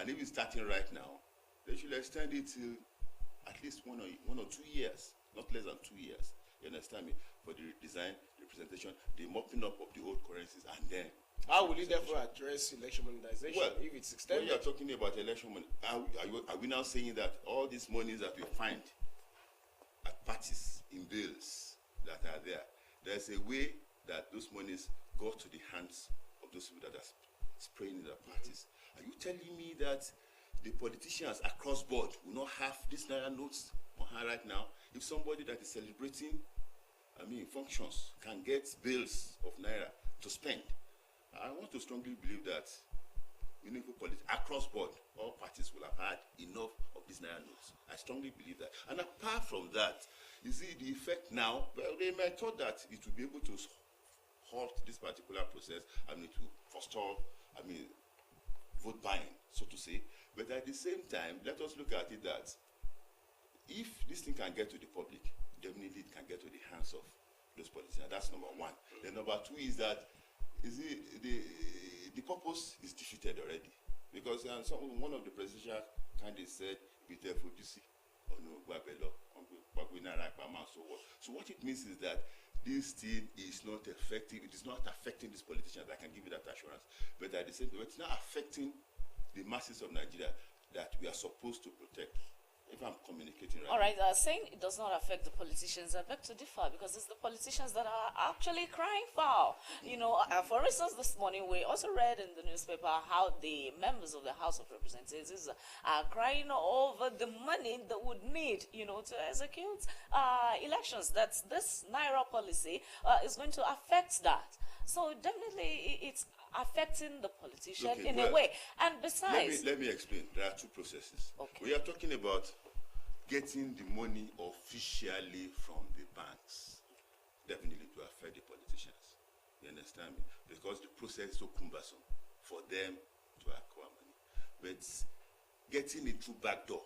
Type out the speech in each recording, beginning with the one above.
And if it's starting right now, they should extend it till at least 1 or 2 years, not less than 2 years. You understand me? For the design, the presentation, the mopping up of the old currencies, and then. How will you therefore address election monetization if it's extended? When you are talking about election money, are we now saying that all these monies that we find at parties in bills that are there, there's a way that those monies go to the hands of those people that are spraying in their parties? Are you telling me that the politicians across board will not have these naira notes on hand right now? If somebody that is celebrating, functions can get bills of naira to spend, I want to strongly believe that across board, all parties will have had enough of these naira notes. I strongly believe that. And apart from that, you see the effect now, well, they might thought that it will be able to halt this particular process, to forestall, vote buying, so to say. But at the same time, let us look at it that if this thing can get to the public, definitely it can get to the hands of those politicians. That's number one. Then number two is that the purpose is defeated already. Because one of the presidential candidates said, be careful, you see, so what it means is that this thing is not effective. It is not affecting these politicians. I can give you that assurance. But at the same time, it's not affecting the masses of Nigeria that we are supposed to protect. If I'm communicating right. All right, saying it does not affect the politicians, I beg to differ, because it's the politicians that are actually crying foul. For instance, this morning we also read in the newspaper how the members of the House of Representatives are crying over the money they would need, to execute elections. That this Naira policy is going to affect that. So definitely it's affecting the politician a way. And besides, let me explain. There are two processes. Okay. We are talking about getting the money officially from the banks. Definitely to affect the politicians. You understand me? Because the process is so cumbersome for them to acquire money. But getting it through back door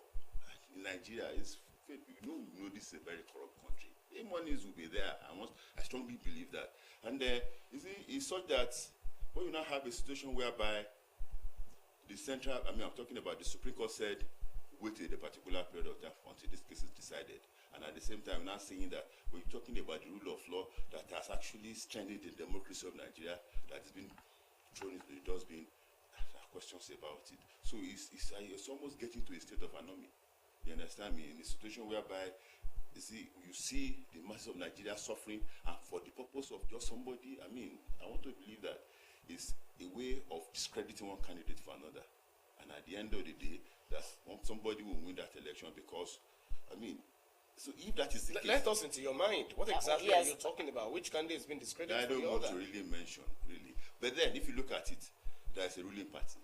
in Nigeria is, this is a very corrupt country. The monies will be there. I strongly believe that. And you see, it's such that when you now have a situation whereby the central, I'm talking about the Supreme Court said, wait a particular period of time until this case is decided. And at the same time, now saying that we're talking about the rule of law that has actually strengthened the democracy of Nigeria, that has been thrown into the dustbin. There are questions about it. So it's almost getting to a state of anomaly. You understand me? In a situation whereby you see the masses of Nigeria suffering, and for the purpose of just somebody, I want to believe that it's a way of discrediting one candidate for another. And at the end of the day, that somebody will win that election because, so if that is the case, let us into your mind. What exactly are you talking about? Which candidate has been discredited? I don't want to really mention, really. But then, if you look at it, there is a ruling party.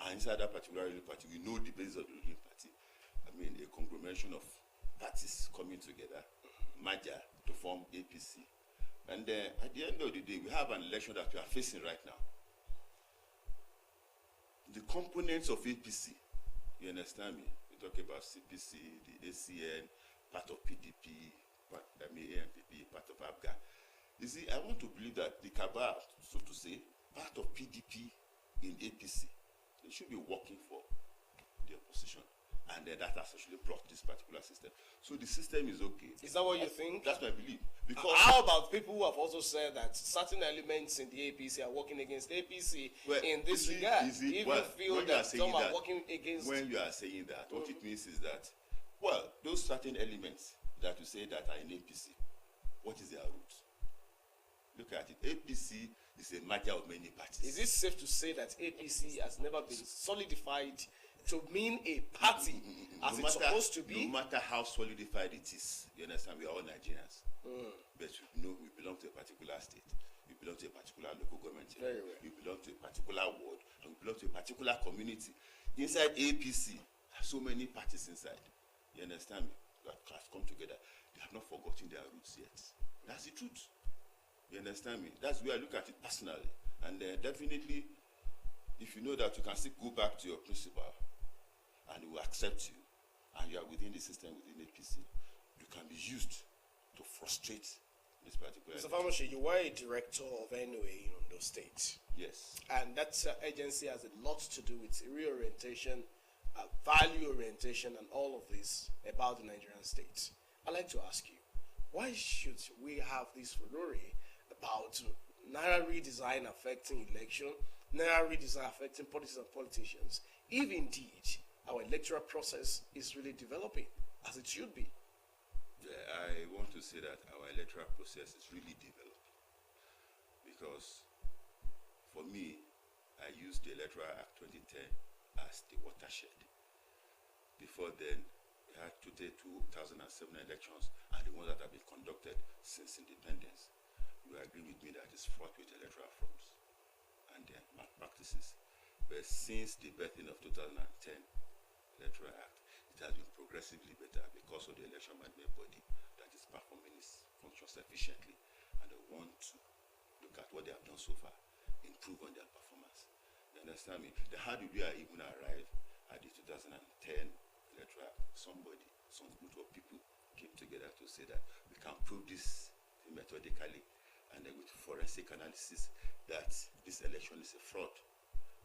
And inside that particular ruling party, we know the basis of the ruling party. A conglomeration of parties coming together, merger to form APC. And at the end of the day, we have an election that we are facing right now. The components of APC, you understand me? We talk about CPC, the ACN, part of PDP, ANPP, part of ABGA. You see, I want to believe that the cabal, so to say, part of PDP in APC, they should be working for the opposition. And that has actually brought this particular system. So the system is okay. Is that what you think? That's my belief. Because how about people who have also said that certain elements in the APC are working against APC in this regard? If you feel that some are working against... When you are saying that, what it means is that, those certain elements that you say that are in APC, what is their root? Look at it. APC is a merger of many parties. Is it safe to say that APC has never been solidified to mean a party as it's supposed to be? No matter how solidified it is, you understand, we are all Nigerians. But we belong to a particular state. We belong to a particular local government. We belong to a particular ward. And we belong to a particular community. Inside APC, there are so many parties inside. You understand me? That have come together. They have not forgotten their roots yet. That's the truth. You understand me? That's where I look at it personally. And definitely, if you know that you can still go back to your principal, and will accept you, and you are within the system, within APC, you can be used to frustrate this particular Mr. Famoshi, you were a director of NOA in Ondo State. Yes. And that agency has a lot to do with reorientation, value orientation, and all of this about the Nigerian state. I'd like to ask you, why should we have this worry about Naira redesign affecting election, Naira redesign affecting politics and politicians, if indeed our electoral process is really developing as it should be? Yeah, I want to say that our electoral process is really developing, because for me, I used the Electoral Act 2010 as the watershed. Before then, we had 2007 elections and the ones that have been conducted since independence. You agree with me that it's fraught with electoral frauds and malpractices. But since the birthing of 2010 Electoral Act, it has been progressively better because of the election management body that is performing its functions efficiently, and they want to look at what they have done so far, improve on their performance. You understand me? How did we even arrive at the 2010 Electoral Act? Some group of people came together to say that we can prove this methodically and then with forensic analysis that this election is a fraud.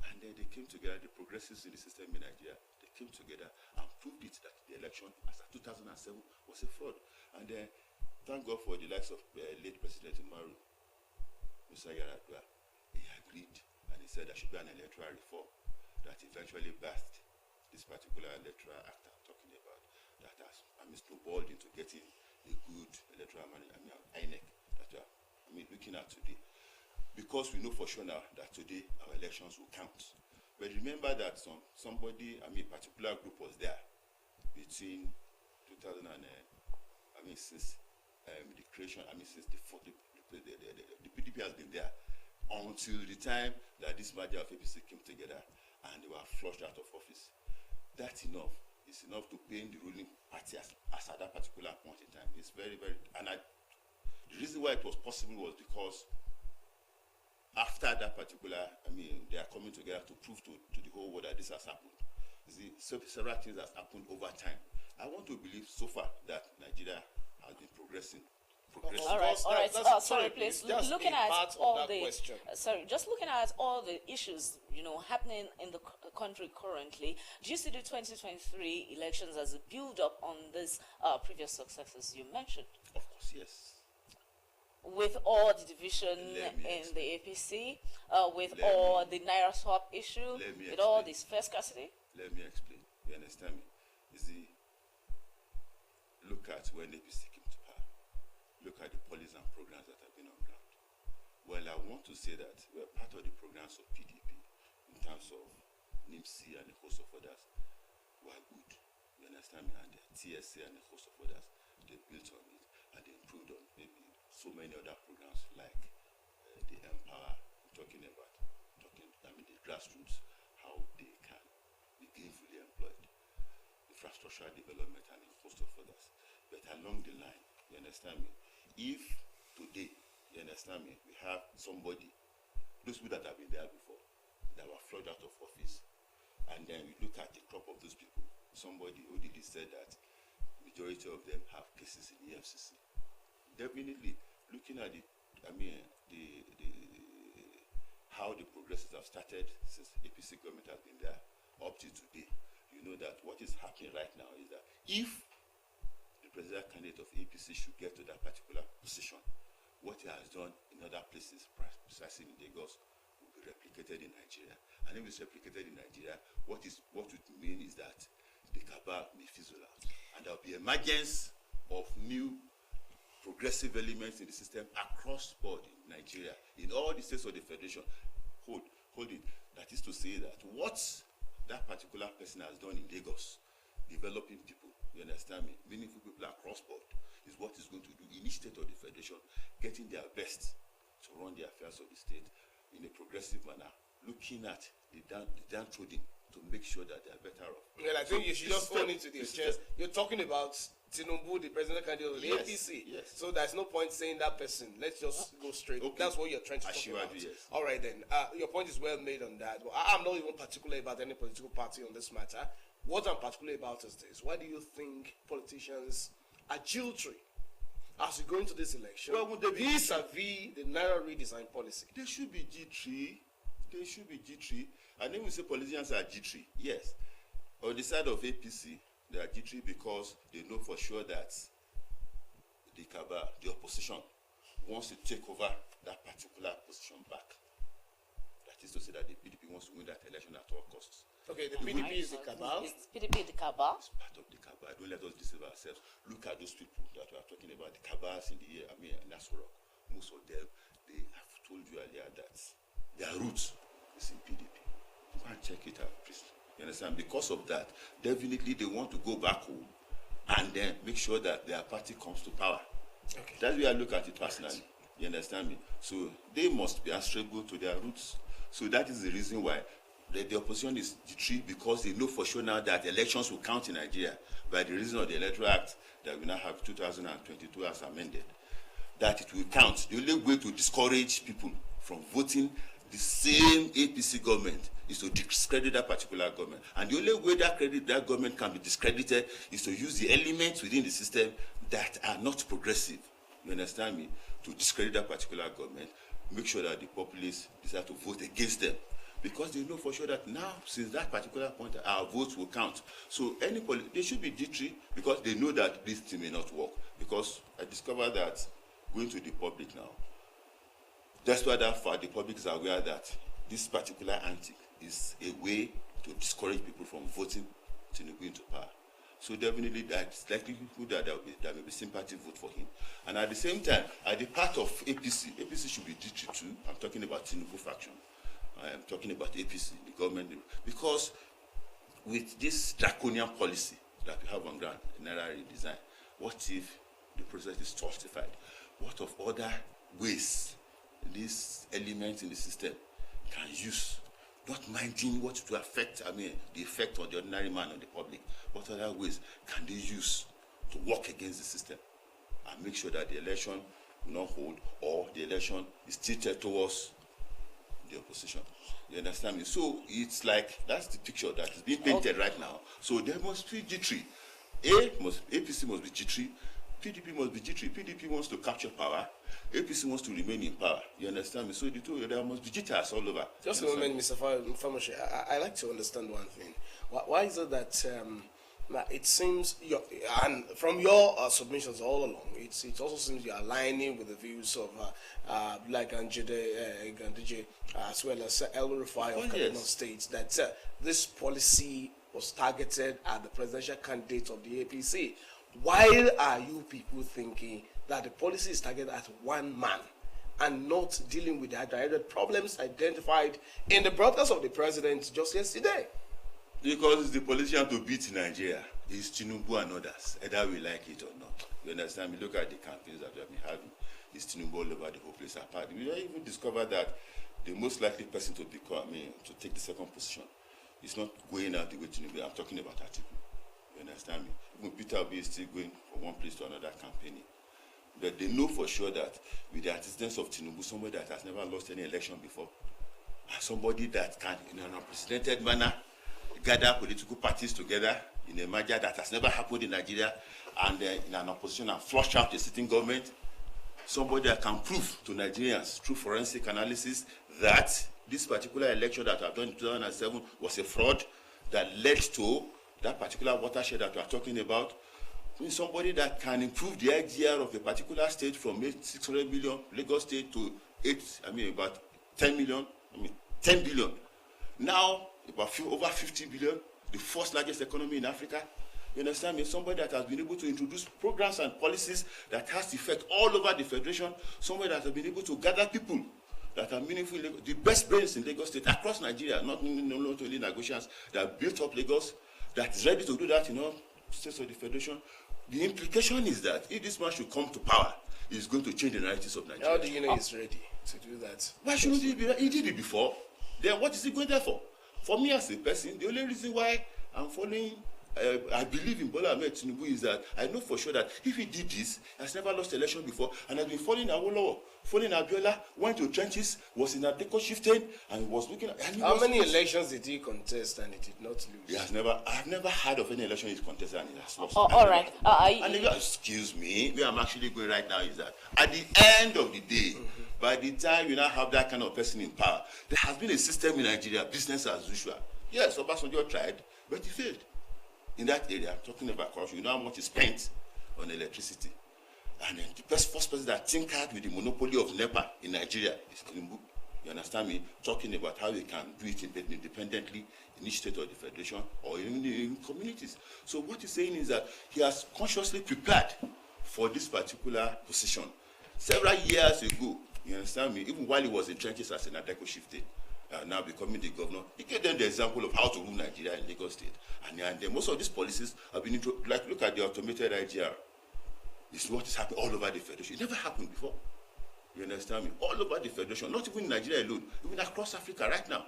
And then they came together, the progressives in the system in Nigeria, they came together and proved it that the election as of 2007 was a fraud. And then, thank God for the likes of late President Umaru Musa Yar'Adua. He agreed and he said there should be an electoral reform that eventually birthed this particular electoral act I'm talking about, that has snowballed into getting a good electoral INEC that we are looking at today. Because we know for sure now that today our elections will count. But remember that somebody, a particular group was there between 2000 and, since the creation, since the PDP has been there until the time that this merger of APC came together and they were flushed out of office. That's enough. It's enough to paint the ruling party as at that particular point in time. It's very, very, the reason why it was possible was because after that particular, they are coming together to prove to the whole world that this has happened. You see, several things has happened over time. I want to believe so far that Nigeria has been progressing. All right. Sorry, please. Looking at all the just looking at all the issues happening in the country currently, do you see the 2023 elections as a build-up on this previous successes you mentioned? Of course, yes. With all the division in the APC, with all the Naira swap issue, with all this fair scarcity? Let me explain. You understand me? You see, look at when APC came to power. Look at the policies and programs that have been on ground. Well, I want to say that we're part of the programs of PDP in terms of NIMC and a host of others were good. You understand me? And the TSA and a host of others, they built on it and they improved on maybe so many other programs like the Empower, the grassroots, how they can be gainfully employed, infrastructure development, and a host of others. But along the line, you understand me? If today, you understand me, we have somebody, those people that have been there before, that were flushed out of office, and then we look at the crop of those people, somebody who did said that majority of them have cases in the FCC. Definitely, looking at how the progressives have started since APC government has been there up to today, you know that what is happening right now is that if the presidential candidate of APC should get to that particular position, what he has done in other places, precisely in Lagos, will be replicated in Nigeria. And if it's replicated in Nigeria, what it mean is that the cabal may fizzle out, and there will be emergence of new progressive elements in the system across board in Nigeria, in all the states of the federation. Hold it. That is to say that what that particular person has done in Lagos, developing people, you understand me, meaningful people across board, is what is going to do in each state of the federation, getting their best to run the affairs of the state in a progressive manner, looking at the downtrodden to make sure that they are better off. Well, I think you should just fall into the chest. You're talking about Tinubu, the president candidate of the APC. Yes. So there's no point saying that person. Let's just go straight. Okay. That's what you're trying to talk about. Yes. All right then. Your point is well made on that. Well, I'm not even particular about any political party on this matter. What I'm particular about is this. Why do you think politicians are jiltry as we go into this election, Well, would they be vis-a-vis the Naira redesign policy? They should be G3. They should be G3. And then we say politicians are G3. Yes. On the side of APC, they are G3 because they know for sure that the cabal, the opposition, wants to take over that particular position back. That is to say that the PDP wants to win that election at all costs. Okay, the PDP is the cabal. Is PDP the cabal? It's part of the cabal. Don't let us deceive ourselves. Look at those people that we are talking about, the cabals in the in Osrc. Most of them, they have told you earlier that their roots is in PDP. Go and check it out, please. You understand? Because of that, definitely they want to go back home and then make sure that their party comes to power. Okay. That's the way I look at it personally. You understand me? So they must be answerable to their roots. So that is the reason why the opposition is G3, because they know for sure now that elections will count in Nigeria by the reason of the Electoral Act that we now have 2022 as amended. That it will count. The only way to discourage people from voting the same APC government is to discredit that particular government. And the only way that government can be discredited is to use the elements within the system that are not progressive. You understand me? To discredit that particular government, make sure that the populace decide to vote against them. Because they know for sure that now, since that particular point, our votes will count. So they should be G3 because they know that this thing may not work. Because I discovered that going to the public now, that's why that far the public is aware that this particular antic is a way to discourage people from voting Tinubu into power. So definitely that's likely that there may be sympathy vote for him. And at the same time, at the part of APC, APC should be G3 too. I'm talking about Tinubu faction. I am talking about APC, the government, because with this draconian policy that we have on ground, Naira redesign, what if the process is justified? What of other ways these elements in the system can use, not minding what to affect, the effect on the ordinary man or the public, what other ways can they use to work against the system and make sure that the election will not hold or the election is tilted towards the opposition. You understand me? So it's like that's the picture that is being painted right now. So there must be G3. APC must be G3. PDP must be G3. PDP wants to capture power. APC wants to remain in power. You understand me? So the two, there must be G3s all over. Just a moment, Mr. Famoshi. I like to understand one thing. Why is it that it seems, and from your submissions all along, it also seems you're aligning with the views of like Gandije, as well as El Rufai of Kaduna State, that this policy was targeted at the presidential candidate of the APC. Why are you people thinking that the policy is targeted at one man and not dealing with the direct problems identified in the broadcast of the president just yesterday? Because it's the politician to beat Nigeria. It's Tinubu and others, either we like it or not. You understand me? Look at the campaigns that we have been having. It's Tinubu all over the whole place. Apart, we even discovered that the most likely person to take the second position is not going out the way Tinubu. I'm talking about Atiku. You understand me? Even Peter Obi is still going from one place to another campaigning. But they know for sure that with the assistance of Tinubu, somebody that has never lost any election before, and somebody that can, in an unprecedented manner, gather political parties together in a merger that has never happened in Nigeria, and in an opposition and flush out the sitting government, somebody that can prove to Nigerians through forensic analysis that this particular election that I've done in 2007 was a fraud that led to that particular watershed that we are talking about. Somebody that can improve the IGR of a particular state from 600 million, Lagos State, to about 10 million, 10 billion. Now, over 50 billion, the fourth largest economy in Africa. You understand me? Somebody that has been able to introduce programs and policies that has effect all over the federation. Somebody that has been able to gather people that are meaningful, the best brains in Lagos State, across Nigeria, not only Nigerians, that built up Lagos, that is ready to do that in all states of the federation. The implication is that if this man should come to power, he's going to change the narratives of Nigeria. How do you know he's ready to do that? Why shouldn't he be ready? He did it before. Then what is he going there for? For me as a person, the only reason why I'm following I believe in Bola Ahmed Tinubu is that I know for sure that if he did this, he has never lost election before, and has been following Awolowo, following Abiola, went to trenches, was in Adeko Chieftain, and was looking at. How many elections did he contest and he did not lose? He has never. I have never heard of any election he's contested and he has lost. All right. And excuse me, where I'm actually going right now is that at the end of the day, by the time you now have that kind of person in power, there has been a system in Nigeria, business as usual. Yes, Obasanjo tried, but he failed. In that area, I'm talking about corruption. You know how much is spent on electricity. And the first person that tinkered with the monopoly of NEPA in Nigeria is Tinubu. You understand me? Talking about how they can do it independently in each state of the federation or in communities. So what he's saying is that he has consciously prepared for this particular position. Several years ago, you understand me? Even while he was in trenches as an Adeko Chieftain, now becoming the governor, he gave them the example of how to rule Nigeria in Lagos State. And then most of these policies have been like look at the automated IGR. It's what is happening all over the federation. It never happened before. You understand me? All over the federation, not even in Nigeria alone, even across Africa right now.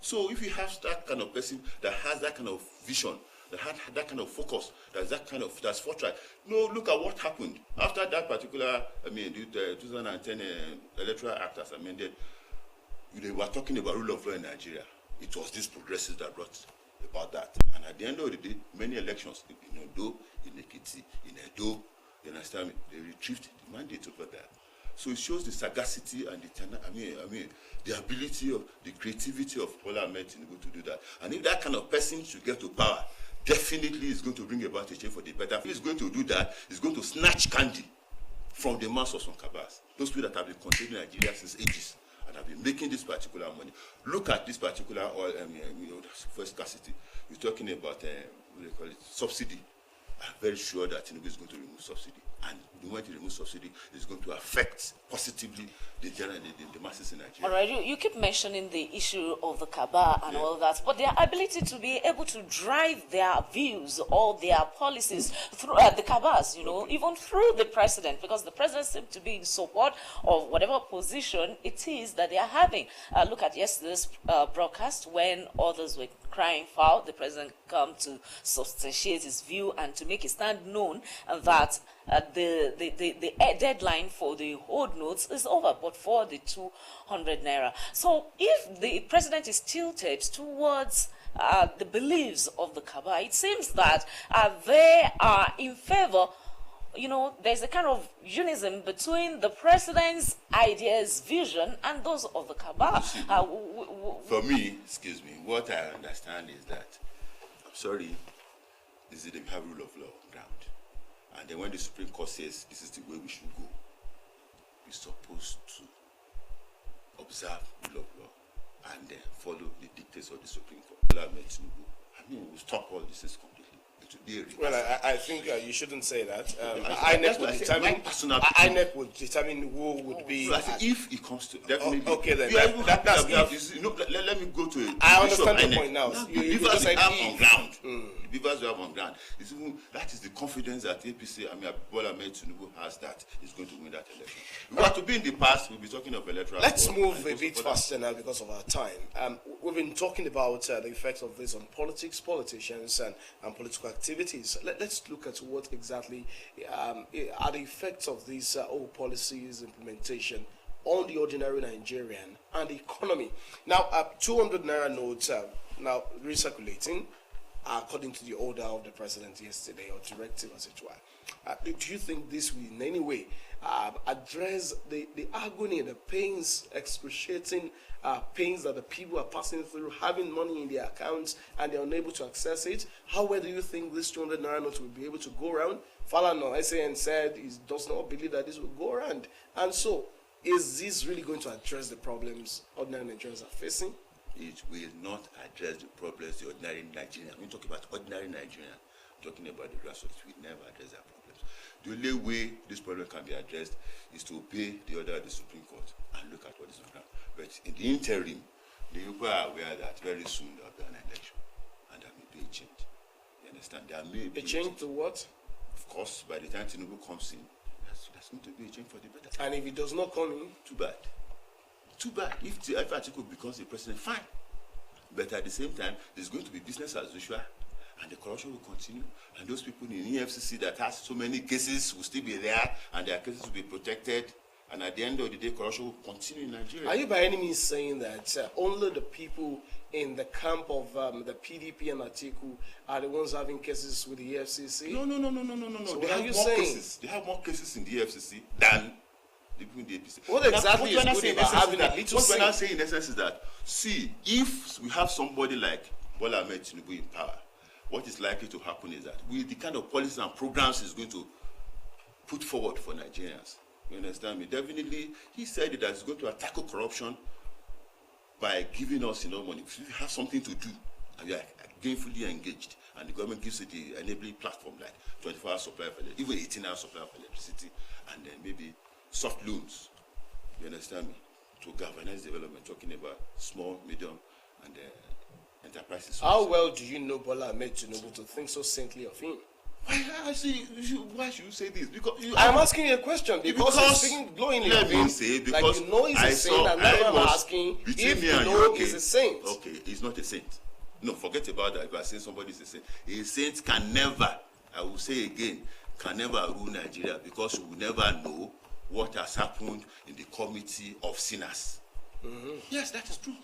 So if you have that kind of person that has that kind of vision, that has that kind of focus, that's forthright. No, look at what happened after that particular. The 2010 Electoral Act as amended. They were talking about rule of law in Nigeria. It was these progressives that brought about that. And at the end of the day, many elections in Ondo, in Ekiti, in Edo, you understand me? They retrieved the mandate over there. So it shows the sagacity and the ability of the creativity of Bola Ahmed Tinubu to do that. And if that kind of person should get to power, definitely is going to bring about a change for the better. If he's going to do that, he's going to snatch candy from the masses from Kabas. Those people that have been controlling Nigeria since ages. And have been making this particular money. Look at this particular oil, first scarcity. You're talking about what do they call it? Subsidy. I'm very sure that Tinubu is going to remove subsidy. And the moment he removes subsidy, it's going to affect positively the masses in Nigeria. All right, you keep mentioning the issue of the Kaaba and all that, but their ability to be able to drive their views or their policies through the Kaabas, even through the president, because the president seems to be in support of whatever position it is that they are having. Look at yesterday's broadcast when others were crying foul. The president come to substantiate his view and to make his stand known that the deadline for the old notes is over, but for the 200 naira. So if the president is tilted towards the beliefs of the Kaaba, it seems that they are in favor. There's a kind of unison between the president's ideas, vision, and those of the Kaaba. For me, what I understand is that, is that they have rule of law on ground. And then when the Supreme Court says this is the way we should go, we're supposed to observe rule of law and then follow the dictates of the Supreme Court. We'll stop all this completely. Well, I think you shouldn't say that. INEC will determine who would be. If it comes to definitely. Okay, then. Let me go to. I understand the point now. The beavers we have on ground. The beavers we have on ground. That is the confidence that APC, Bola Ahmed Tinubu has that he's going to win that election. We have to be in the past. We'll be talking of electoral. Let's move a bit faster now because of our time. We've been talking about the effects of this on politics, politicians, and political activities. Let's look at what exactly are the effects of these old policies implementation on the ordinary Nigerian and the economy. Now, 200 naira notes now recirculating according to the order of the president yesterday, or directive as it were. Do you think this will in any way address the agony, the pains, excruciating pains that the people are passing through, having money in their accounts and they're unable to access it? How well do you think this 200 naira note will be able to go around? Falana, SAN said he does not believe that this will go around. And so, is this really going to address the problems ordinary Nigerians are facing? It will not address the problems the ordinary Nigerian. When you talk about ordinary Nigerian, talking about the grassroots, we never address their problems. The only way this problem can be addressed is to obey the order of the Supreme Court and look at what is on ground. But in the interim, the people are aware that very soon there will be an election and there may be a change. You understand? There may be a change to what? Of course, by the time Tinubu comes in, there's going to be a change for the better. And if he does not come in? Too bad. Too bad. If Atiku becomes the president, fine. But at the same time, there's going to be business as usual. and the corruption will continue, and those people in EFCC that has so many cases will still be there, and their cases will be protected, and at the end of the day, corruption will continue in Nigeria. Are you by any means saying that only the people in the camp of the PDP and Atiku are the ones having cases with the EFCC? No. So They what are have you more saying? cases. They have more cases in the EFCC than the people in the APC. What exactly is good about having a little What we're say? not saying in essence is that, see, if we have somebody like Bola Ahmed Tinubu in power, what is likely to happen is that with the kind of policies and programs he's going to put forward for Nigerians, you understand me? Definitely, he said that he's going to tackle corruption by giving us enough money. If we have something to do, and we are gainfully engaged, and the government gives it the enabling platform like 24-hour supply of electricity, even 18-hour supply of electricity, and then maybe soft loans, you understand me, to galvanize development, talking about small, medium, and enterprises. How well do you know Bola Ahmed Tinubu to think so saintly of him? Why should you say this? Because I'm asking you a question because you're speaking glowingly of him. Like you know he's a saint, and now I'm asking if you know he's a saint. Okay, he's not a saint. No, forget about that. If I say somebody is a saint can never, I will say again, can never rule Nigeria because you will never know what has happened in the committee of sinners. Mm-hmm. Yes, that is true.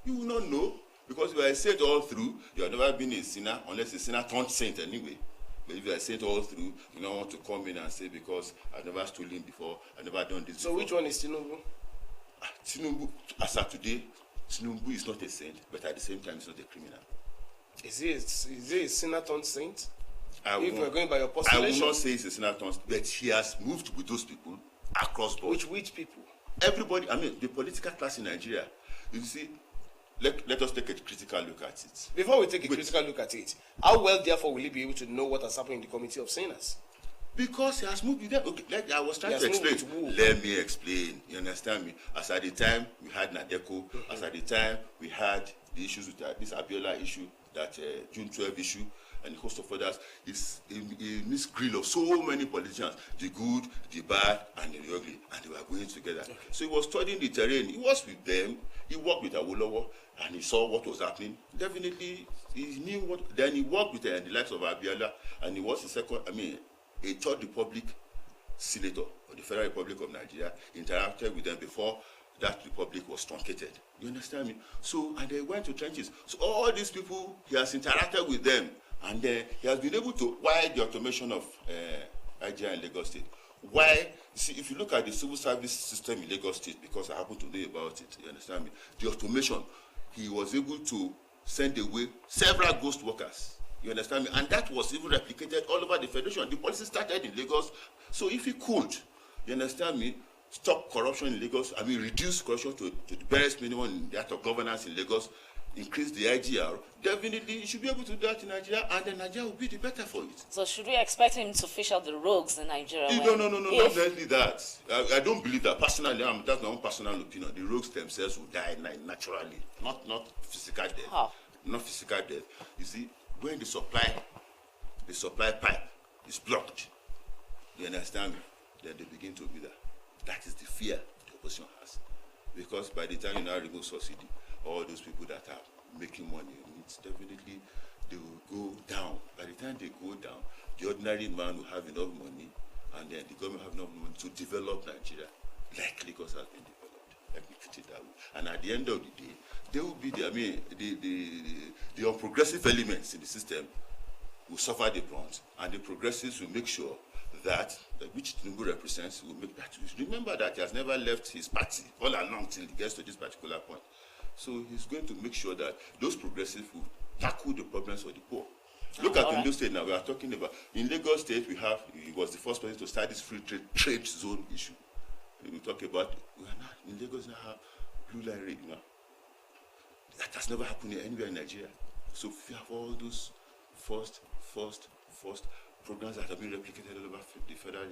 You will not know because if you are a saint all through, you have never been a sinner unless a sinner turned saint anyway. But if you are a saint all through, you don't want to come in and say because I've never stolen before, I've never done this before. So which one is Tinubu? Tinubu, as of today, Tinubu is not a saint, but at the same time, he's not a criminal. Is he a sinner turned saint? If we're going by your I postulation? will not say he's a sinner turned, but he has moved with those people across board. Which people? Everybody, I mean, the political class in Nigeria, you see, let us take a critical look at it. Before we take a critical look at it, how well, therefore, will he be able to know what has happened in the committee of sinners? Because he has moved with them. Okay, I was trying to explain. Let me explain. You understand me? As at the time, we had Nadeco. As at the time, we had the issues with this Abiola issue, that June 12 issue, and a host of others. It's a misgrill of so many politicians, the good, the bad, and the ugly, and they were going together. Okay. So he was studying the terrain. He was with them. He worked with Awolowo, and he saw what was happening. Definitely, he knew what. Then he worked with the likes of Abiola, and he was a Third Republic senator of the Federal Republic of Nigeria, interacted with them before that republic was truncated. You understand me? So, and they went to trenches. So all these people, he has interacted with them, and he has been able to, why the automation of IGI in Lagos State? Why, see, if you look at the civil service system in Lagos State, because I happen to know about it, you understand me? The automation, he was able to send away several ghost workers. You understand me? And that was even replicated all over the federation. The policy started in Lagos. So if he could, you understand me, stop corruption in Lagos, reduce corruption to the barest minimum in the act of governance in Lagos, increase the IGR, definitely he should be able to do that in Nigeria, and then Nigeria will be the better for it. So should we expect him to fish out the rogues in Nigeria? No, not necessarily that. I don't believe that. Personally, that's my own personal opinion. The rogues themselves will die naturally, not physical death. How? Not physical death. You see, when the supply pipe is blocked, you understand me? Then they begin to be there. That is the fear the opposition has. Because by the time you now remove subsidy, all those people that are making money, it's definitely, they will go down. By the time they go down, the ordinary man will have enough money, and then the government have enough money to develop Nigeria, like Lagos has been developed. Let me put it that way. And at the end of the day, there will be the unprogressive elements in the system will suffer the brunt, and the progressives will make sure that which Tinubu represents will make that. Remember that he has never left his party all along till he gets to this particular point. So he's going to make sure that those progressives will tackle the problems of the poor. Look at Ondo State now. We are talking about in Lagos State. He was the first person to start this free trade zone issue. We talk about we are now in Lagos now have blue line raid now. That has never happened anywhere in Nigeria. So we have all those first programs that have been replicated all over the federal,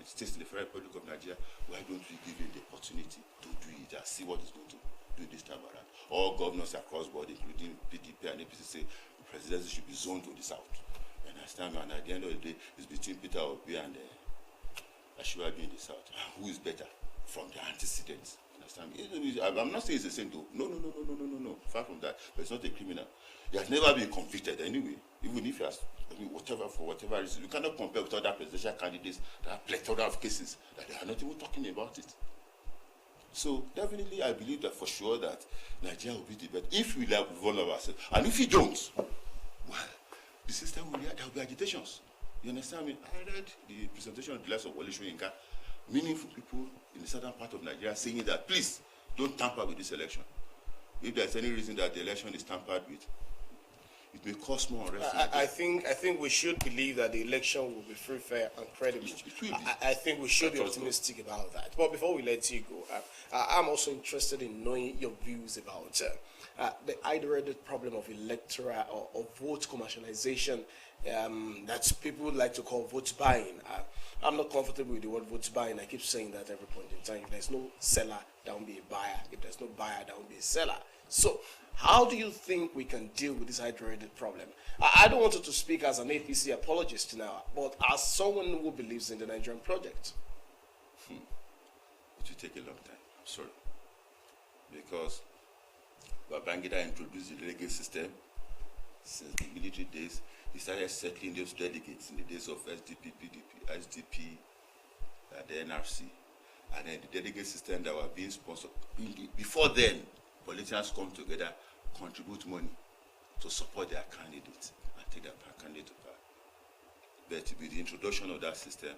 states in the Federal Republic of Nigeria. Why don't we give him the opportunity to do it and see what he's going to do this time around? All governors across board, including PDP and APC, say the presidency should be zoned to the south. You understand me? And at the end of the day, it's between Peter Obi and Ashwabi in the south. Who is better from the antecedents in Understand me? I'm not saying it's a sin though. No. Far from that. But it's not a criminal. He has never been convicted anyway. Even if he has, for whatever reason, you cannot compare with other presidential candidates that have plethora of cases that they are not even talking about it. So definitely, I believe that for sure that Nigeria will be the best if we involve ourselves, and if we don't, well, the system will there will be agitations. You understand me? I read the presentation of the likes of Wole Soyinka, meaningful people in the southern part of Nigeria saying that please don't tamper with this election. If there's any reason that the election is tampered with, it may cause more unrest. I think we should believe that the election will be free, fair, and credible. I think we should be optimistic about that. But before we let you go, I'm also interested in knowing your views about the iterated problem of electoral or vote commercialization that people like to call vote buying. I'm not comfortable with the word vote buying. I keep saying that every point in time. If there's no seller, there won't be a buyer. If there's no buyer, there won't be a seller. So, how do you think we can deal with this iterated problem? I don't want you to speak as an APC apologist now, but as someone who believes in the Nigerian project. It will take a long time. I'm sorry. Because Babangida introduced the delegate system since the military days. He started settling those delegates in the days of SDP, PDP, SDP, and the NRC. And then the delegate system that were being sponsored. Before then, politicians come together, contribute money to support their candidates and take their candidate to power. But with the introduction of that system,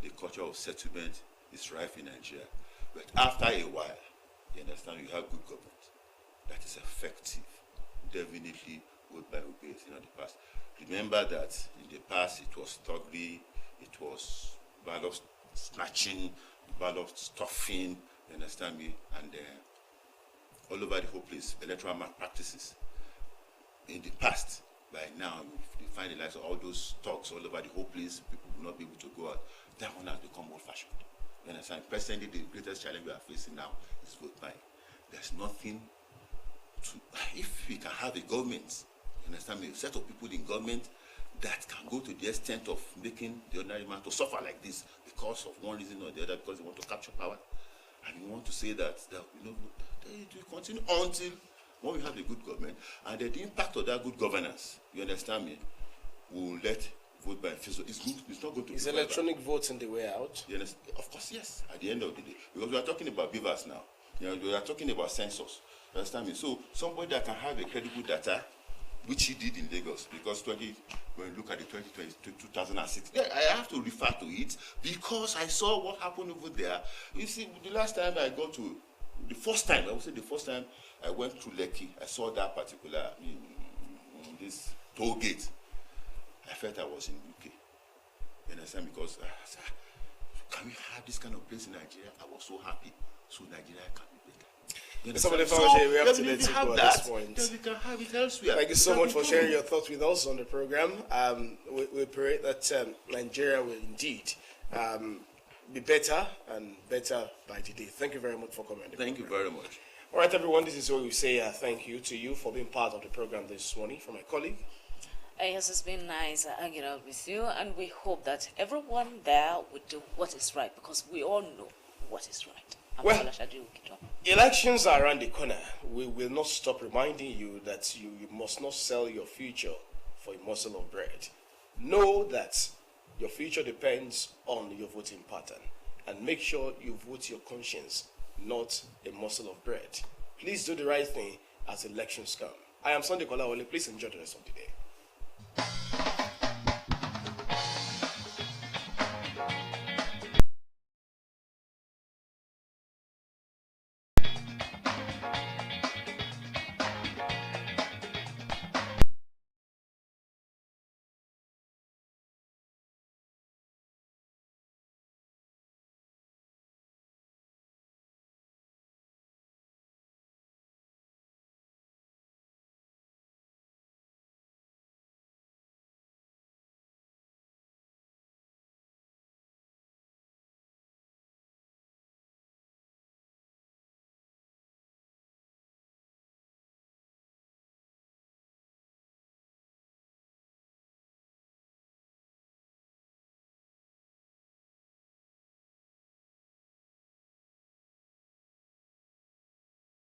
the culture of settlement is rife in Nigeria. But after a while, you understand, you have good government that is effective. Definitely vote by obedience in the past. Remember that in the past it was thuggery, it was ballot snatching, ballot stuffing, you understand me, and all over the whole place, electoral malpractices. In the past, by now, if you find the likes of all those talks all over the whole place, people will not be able to go out. That one has become old-fashioned. You understand? Presently, the greatest challenge we are facing now is vote buying. There's nothing to, if we can have a government, you understand me, a set of people in government that can go to the extent of making the ordinary man to suffer like this because of one reason or the other, because they want to capture power. And we want to say that it will continue until when we have a good government, and the impact of that good governance, you understand me, will let vote by fizzle. It's not going to. Is electronic voting the way out? You understand? Of course, yes. At the end of the day, because we are talking about beavers now. We are talking about census. You understand me? So somebody that can have a credible data, which he did in Lagos, because when you look at the 2006, yeah, I have to refer to it because I saw what happened over there. You see, the last time I got to, the first time I went to Lekki, I saw that particular, this toll gate. I felt I was in UK. You understand? Because can we have this kind of place in Nigeria? I was so happy. So Nigeria can be better. Somebody found we have to let you go at this point. Then we can have it elsewhere. Thank you so much for sharing your thoughts with us on the program. We pray that Nigeria will indeed be better and better by the day. Thank you very much for coming. Thank you very much. All right, everyone, this is where we say thank you to you for being part of the program this morning. From my colleague. Yes, it's been nice hanging out with you, and we hope that everyone there would do what is right, because we all know what is right. Well, elections are around the corner. We will not stop reminding you that you must not sell your future for a morsel of bread. Know that your future depends on your voting pattern, and make sure you vote your conscience, not a morsel of bread. Please do the right thing as elections come. I am Sunday Kolawole. Please enjoy the rest of the day.